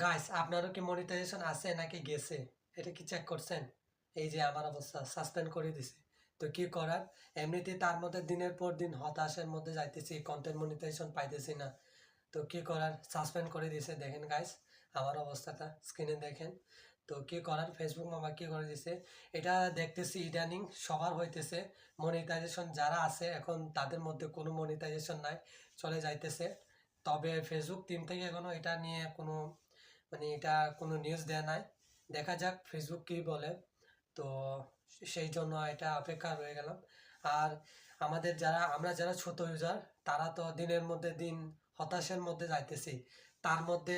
Guys, আপনারও কি monetization আছে নাকি গেছে? এটা কি চেক করছেন? এই যে আমার অবস্থা, সাসপেন্ড করে দিছে। তো কি করার? এমনিতেই তার মধ্যে দিনের পর দিন হতাশার মধ্যে যাইতেছি, কন্টেন্ট মনিটাইজেশন পাইতেছি না। তো কি করার? সাসপেন্ড করে দিছে। দেখেন গাইস, আমার অবস্থাটা স্ক্রিনে দেখেন। তো কি করার? ফেসবুক মামা কি করে দিছে? এটা দেখতেছি ইদানিং সবার হইতেছে। মনিটাইজেশন যারা আছে এখন তাদের মধ্যে কোনো মনিটাইজেশন নাই, চলে যাইতেছে। তবে ফেসবুক টিম থেকে এখনো এটা নিয়ে কোনো এটা কোনো নিউজ দেয় নাই। দেখা যাক ফেসবুক কি বলে। তো সেই জন্য এটা অপেক্ষা রয়ে গেলাম। আর আমরা যারা ছোট ইউজার, তারা তো দিনের মধ্যে দিন হতাশার মধ্যে যাইতেছি। তার মধ্যে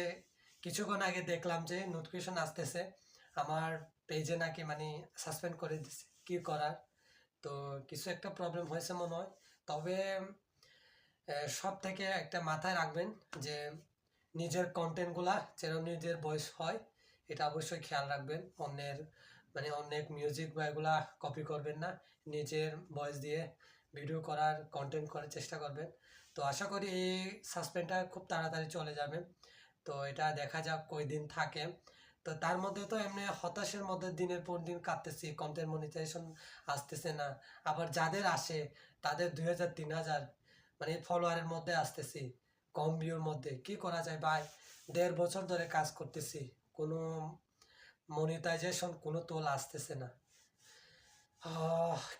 কিছুক্ষণ আগে দেখলাম যে নোটিফিকেশন আসতেছে আমার পেজে নাকি সাসপেন্ড করে দিছে। কি করার? তো কিছু একটা প্রবলেম হয়েছে মনে হয়। তবে সব থেকে একটা মাথায় রাখবেন যে নিজের কন্টেন্টগুলা যেন নিজের ভয়েস হয়, এটা অবশ্যই খেয়াল রাখবেন। অনেক মিউজিক বা এগুলা কপি করবেন না। নিজের ভয়েস দিয়ে ভিডিও করার, কন্টেন্ট করার চেষ্টা করবেন। তো আশা করি এই সাসপেন্ডটা খুব তাড়াতাড়ি চলে যাবে। তো এটা দেখা যাক কয়দিন থাকে। তো তার মধ্যে তো এমনি হতাশার মধ্যে দিনের পর দিন কাটতেছি, কন্টেন্ট মনিটাইজেশন আসতেছে না। আবার যাদের আসে তাদের 2000 3000 ফলোয়ারের মধ্যে আসতেছি, কম ভিউর মধ্যে। কি করা যায় ভাই? 1.5 বছর ধরে কাজ করতেছি, কোনো মনিটাইজেশন কোনো তোল আসতেছে না।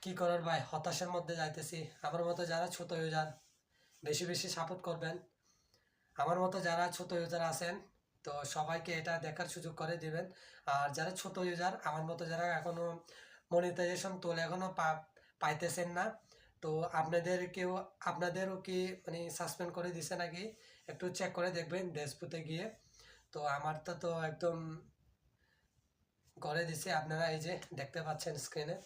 কি করার ভাই, হতাশার মধ্যে যাইতেছি। আমার মতো যারা ছোট ইউজার, বেশি বেশি সাপোর্ট করবেন। আমার মতো যারা ছোট ইউজার আছেন, তো সবাইকে এটা দেখার সুযোগ করে দিবেন। আর যারা ছোট ইউজার, আমার মতো যারা এখনো মনিটাইজেশন তোল এখনো পাইতেছেন না, তো আপনাদেরও কি সাসপেন্ড করে দিছে নাকি একটু চেক করে দেখবেন ড্যাশবোর্ডে গিয়ে। তো আমারটা তো একদম করে দিছে, আপনারা এই যে দেখতে পাচ্ছেন স্ক্রিনে।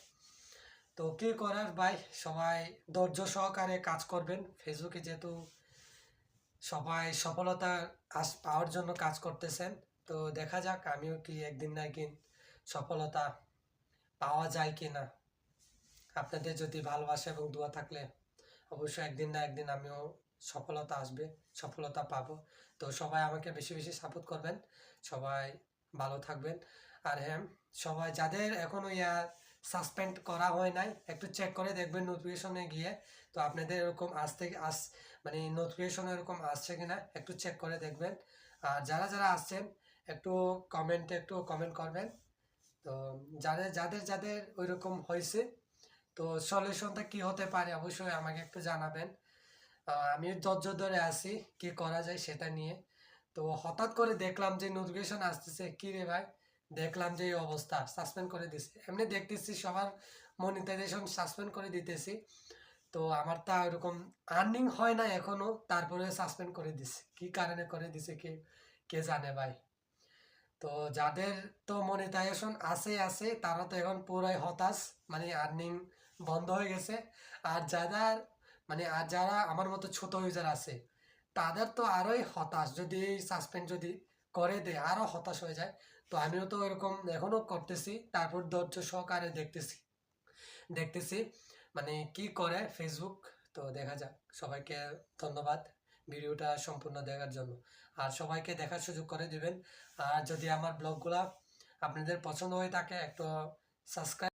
তো কি করার ভাই, সবাই ধৈর্য সহকারে কাজ করবেন। ফেসবুকে যেহেতু সবাই সফলতা পাওয়ার জন্য কাজ করতেছেন, তো দেখা যাক আমিও কি একদিন না একদিন সফলতা পাওয়া যায় কি না। আপনাদের যদি ভালোবাসা এবং দোয়া থাকলে অবশ্যই একদিন না একদিন আমিও সফলতা আসবে, সফলতা পাবো। তো সবাই আমাকে বেশি বেশি সাপোর্ট করবেন, সবাই ভালো থাকবেন। আর হ্যাঁ, সবাই যাদের এখনো সাসপেন্ড করা হয় নাই, একটু চেক করে দেখবেন নোটিফিকেশনে গিয়ে। তো আপনাদের এরকম নোটিফিকেশন এরকম আসছে কিনা একটু চেক করে দেখবেন। আর যারা যারা আসছেন একটু কমেন্ট করবেন। তো যাদের যাদের যাদের ওইরকম হয়েছে, তো সলিউশনটা কি হতে পারে অবশ্যই আমাকে একটু জানাবেন। আমি ধৈর্য ধরে আছি, কি করা যায় সেটা নিয়ে। তো হঠাৎ করে দেখলাম যে নোটিফিকেশন আসতেছে, কি রে ভাই, দেখলাম যে এই অবস্থা, সাসপেন্ড করে দিছে। এমনি দেখতেছি সবার মনিটাইজেশন সাসপেন্ড করে দিতেছি, তো আমার তা ওরকম আর্নিং হয় না এখনো, তারপরে সাসপেন্ড করে দিছে। কি কারণে করে দিছে কে কে জানে ভাই। তো যাদের তো মনিটাইজেশন আছে আছে, তারা তো এখন পুরাই হতাশ, আর্নিং বন্ধ হয়ে গেছে। আর যারা আমার মতো ছোট ইউজার আছে, তাদের তো আরোই হতাশ। যদি এই সাসপেন্ড যদি করে দেয়, আরো হতাশ হয়ে যায়। তো আমিও তো এরকম এখনো করতেছি, তারপর ধৈর্য সহকারে দেখতেছি দেখতেছি কি করে ফেসবুক। তো দেখা যাক। সবাইকে ধন্যবাদ ভিডিওটা সম্পূর্ণ দেখার জন্য। আর সবাইকে দেখার সুযোগ করে দিবেন। আর যদি আমার ব্লগগুলা আপনাদের পছন্দ হয়ে থাকে, একটু সাবস্ক্রাইব